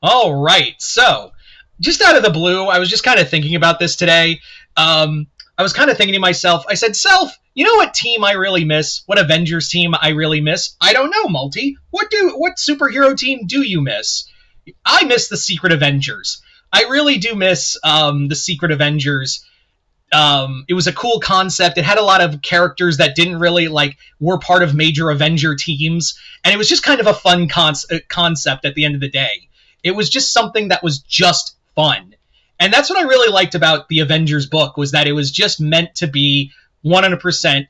All right. So, just out of the blue, I was just kind of thinking about this today. I was kind of thinking to myself, I said, Self, you know what team I really miss? What Avengers team I really miss? I don't know, Multi. What superhero team do you miss? I miss the Secret Avengers. I really do miss the Secret Avengers. It was a cool concept. It had a lot of characters that didn't really were part of major Avenger teams, and it was just kind of a fun concept at the end of the day. It was just something that was just fun. And that's what I really liked about the Avengers book, was that it was just meant to be 100%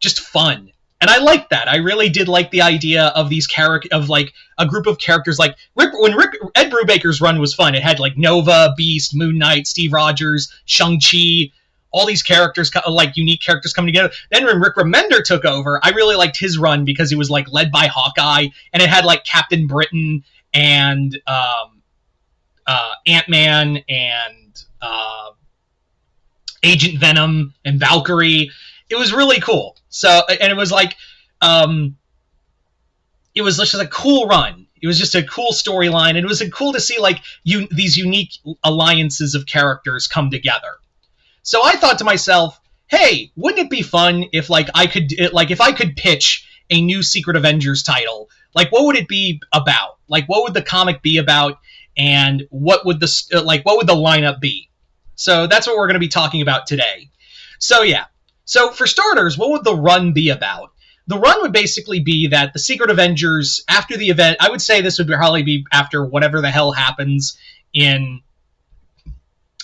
just fun. And I liked that. I really did like the idea of these a group of characters. Ed Brubaker's run was fun. It had Nova, Beast, Moon Knight, Steve Rogers, Shang-Chi, all these characters, unique characters coming together. Then when Rick Remender took over, I really liked his run because he was led by Hawkeye, and it had Captain Britain and Ant-Man and Agent Venom and Valkyrie. It was really cool. So, and it was it was just a cool run. It was just a cool storyline, and it was cool to see these unique alliances of characters come together. So I thought to myself, hey, wouldn't it be fun if if I could pitch a new Secret Avengers title? What would it be about? What would the comic be about? And what would the lineup be? So that's what we're going to be talking about today. So yeah. So for starters, what would the run be about? The run would basically be that the Secret Avengers, after the event, I would say this would probably be after whatever the hell happens in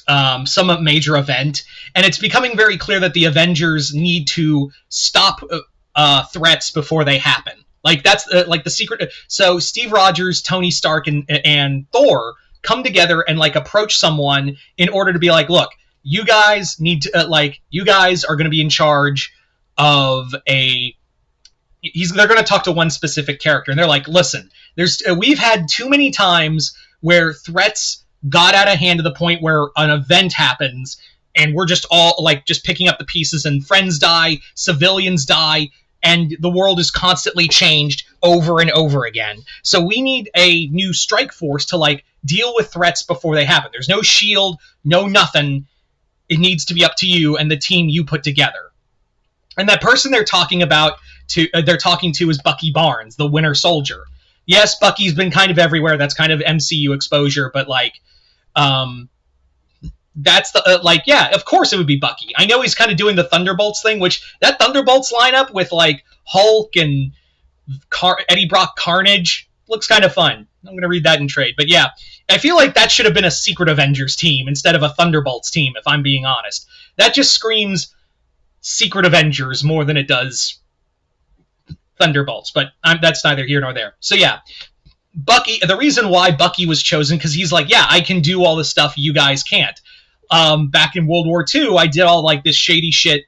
some major event, and it's becoming very clear that the Avengers need to stop threats before they happen. That's the secret. So Steve Rogers, Tony Stark, and Thor come together and approach someone in order to be look, you guys need to you guys are going to be in charge of they're going to talk to one specific character, and they're listen, we've had too many times where threats got out of hand to the point where an event happens and we're just all just picking up the pieces, and friends die, civilians die, and the world is constantly changed over and over again. So we need a new strike force to deal with threats before they happen. There's no shield, no nothing. It needs to be up to you and the team you put together. And that person they're talking to is Bucky Barnes, the Winter Soldier. Yes, Bucky's been kind of everywhere. That's kind of MCU exposure, but that's the yeah, of course it would be Bucky. I know he's kind of doing the Thunderbolts thing, which that Thunderbolts lineup with Hulk and Eddie Brock Carnage looks kind of fun. I'm going to read that in trade. But yeah, I feel like that should have been a Secret Avengers team instead of a Thunderbolts team, if I'm being honest. That just screams Secret Avengers more than it does Thunderbolts, but that's neither here nor there. So yeah, Bucky, the reason why Bucky was chosen, because he's yeah, I can do all the stuff you guys can't. Back in World War II, I did all this shady shit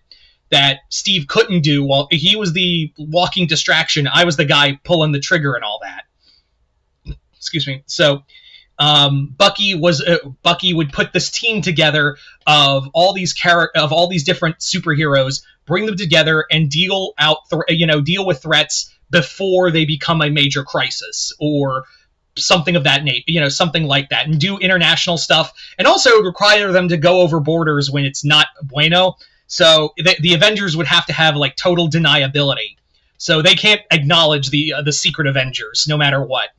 that Steve couldn't do. While he was the walking distraction, I was the guy pulling the trigger and all that. Excuse me. So Bucky would put this team together of all these different superheroes, bring them together, and deal with threats before they become a major crisis or something of that nature, something like that, and do international stuff, and also require them to go over borders when it's not bueno. So the Avengers would have to have total deniability, so they can't acknowledge the Secret Avengers no matter what.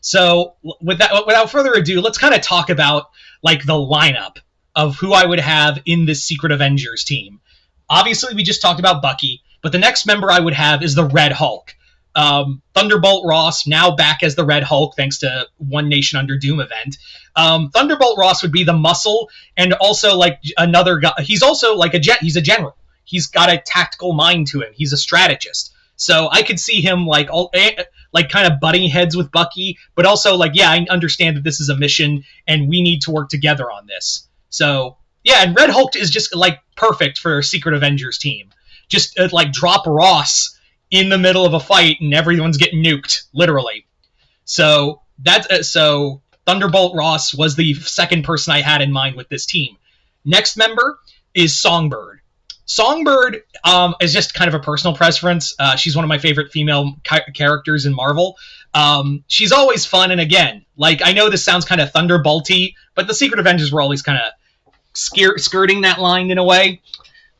So without further ado, let's kind of talk about the lineup of who I would have in this Secret Avengers team. Obviously, we just talked about Bucky, but the next member I would have is the Red Hulk. Thunderbolt Ross, now back as the Red Hulk thanks to One Nation Under Doom event. Thunderbolt Ross would be the muscle, and also another guy. He's also he's a general. He's got a tactical mind to him. He's a strategist. So I could see him kind of butting heads with Bucky, but also yeah, I understand that this is a mission and we need to work together on this. So yeah, and Red Hulk is just perfect for a Secret Avengers team. Just drop Ross in the middle of a fight and everyone's getting nuked, literally. So so Thunderbolt Ross was the second person I had in mind with this team. Next member is Songbird. Songbird is just kind of a personal preference. She's one of my favorite female characters in Marvel. She's always fun, and again, like, I know this sounds kind of Thunderbolty, but the Secret Avengers were always kind of skirting that line in a way.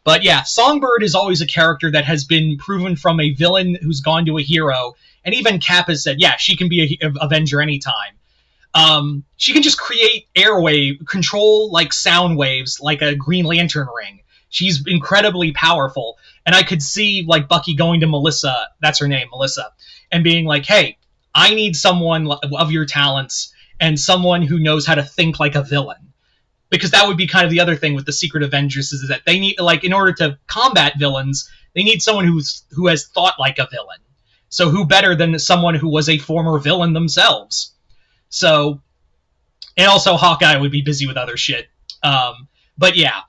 But yeah, Songbird is always a character that has been proven from a villain who's gone to a hero, and even Cap has said, yeah, she can be a Avenger anytime. She can just create control like sound waves, like a Green Lantern ring. She's incredibly powerful, and I could see like Bucky going to Melissa, that's her name, Melissa, and being like, hey, I need someone of your talents and someone who knows how to think like a villain. Because that would be kind of the other thing with the Secret Avengers, is that they need, like, in order to combat villains, they need someone who has thought like a villain. So who better than someone who was a former villain themselves? So, and also Hawkeye would be busy with other shit. But yeah.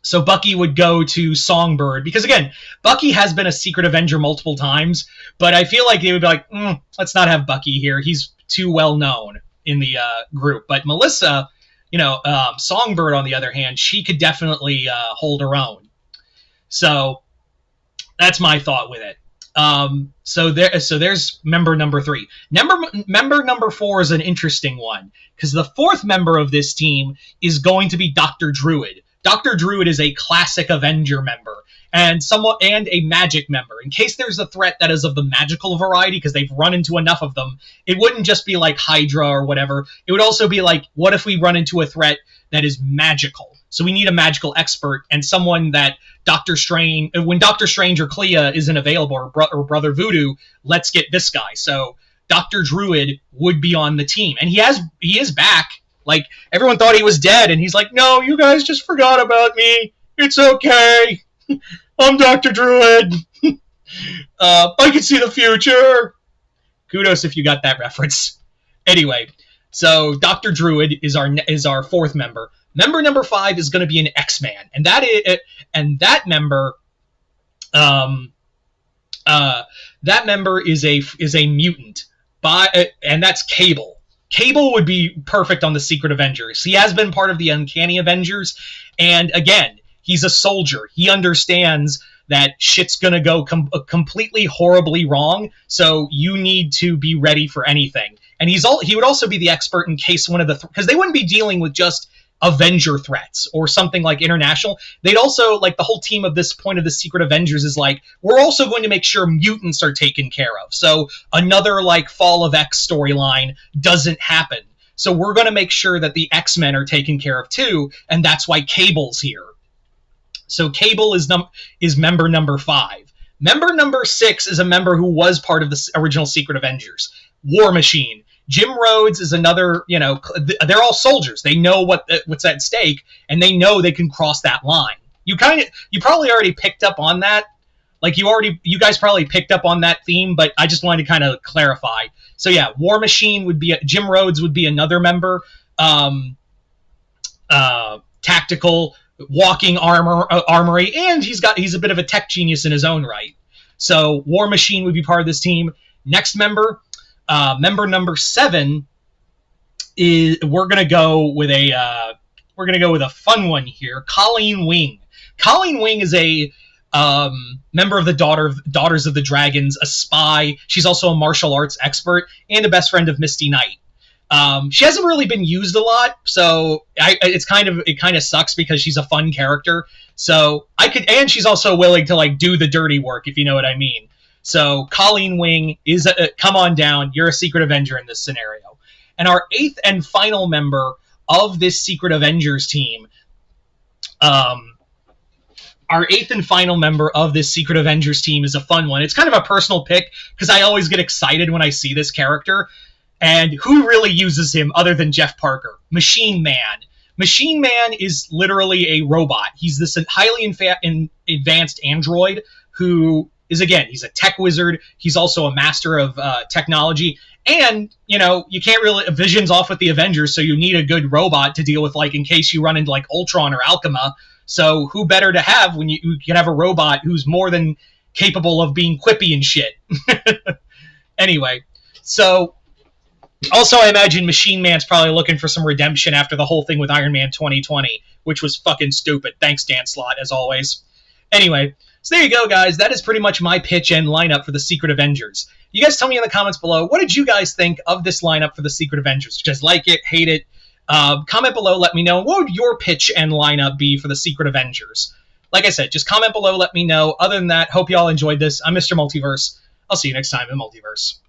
So Bucky would go to Songbird, because again, Bucky has been a Secret Avenger multiple times, but I feel like they would be like, let's not have Bucky here. He's too well known in the group. But Melissa, Songbird, on the other hand, she could definitely hold her own. So that's my thought with it. So there's member number 3. Member number 4 is an interesting one, because the 4th member of this team is going to be Dr. Druid. Dr. Druid is a classic Avenger member and a magic member. In case there's a threat that is of the magical variety, because they've run into enough of them, it wouldn't just be like Hydra or whatever. It would also be like, what if we run into a threat that is magical? So we need a magical expert and someone that when Doctor Strange or Clea isn't available, or Brother Voodoo, let's get this guy. So Dr. Druid would be on the team, and he is back. Like, everyone thought he was dead, and he's like, no, you guys just forgot about me. It's okay. I'm Dr. Druid. I can see the future. Kudos if you got that reference. Anyway, so Dr. Druid is our 4th member. Member number 5 is going to be an X-Man, and that member is a mutant, and that's Cable. Cable would be perfect on the Secret Avengers. He has been part of the Uncanny Avengers, and again, he's a soldier. He understands that shit's gonna go completely horribly wrong, so you need to be ready for anything. And he would also be the expert in case one of the... because they wouldn't be dealing with just Avenger threats or something like international. They'd also, like, the whole team of this point of the Secret Avengers is like, we're also going to make sure mutants are taken care of, so another like Fall of X storyline doesn't happen. So we're going to make sure that the X-Men are taken care of too, and that's why Cable's here. So Cable is member number 5. Member number 6 is a member who was part of the original Secret Avengers, War Machine. Jim Rhodes is another, they're all soldiers. They know what's at stake, and they know they can cross that line. You probably already picked up on that. Like, you guys probably picked up on that theme, but I just wanted to kind of clarify. So yeah, War Machine Jim Rhodes would be another member. Tactical, walking armory, and he's a bit of a tech genius in his own right. So War Machine would be part of this team. Next member number 7 is we're gonna go with a fun one here. Colleen Wing. Colleen Wing is a member of the Daughters of the Dragons, a spy. She's also a martial arts expert and a best friend of Misty Knight. She hasn't really been used a lot, so it kind of sucks because she's a fun character. So and she's also willing to like do the dirty work, if you know what I mean. So Colleen Wing is come on down. You're a Secret Avenger in this scenario. And our 8th and final member of this Secret Avengers team, is a fun one. It's kind of a personal pick because I always get excited when I see this character. And who really uses him other than Jeff Parker? Machine Man. Machine Man is literally a robot. He's this highly advanced android who is, again, he's a tech wizard. He's also a master of technology. And, you can't really... Vision's off with the Avengers, so you need a good robot to deal with, like, in case you run into, like, Ultron or Alchema. So who better to have when you can have a robot who's more than capable of being quippy and shit. Anyway, so Also, I imagine Machine Man's probably looking for some redemption after the whole thing with Iron Man 2020, which was fucking stupid. Thanks, Dan Slott, as always. Anyway, so there you go, guys. That is pretty much my pitch and lineup for the Secret Avengers. You guys tell me in the comments below, what did you guys think of this lineup for the Secret Avengers? Just like it, hate it? Comment below, let me know. What would your pitch and lineup be for the Secret Avengers? Like I said, just comment below, let me know. Other than that, hope you all enjoyed this. I'm Mr. Multiverse. I'll see you next time in the Multiverse.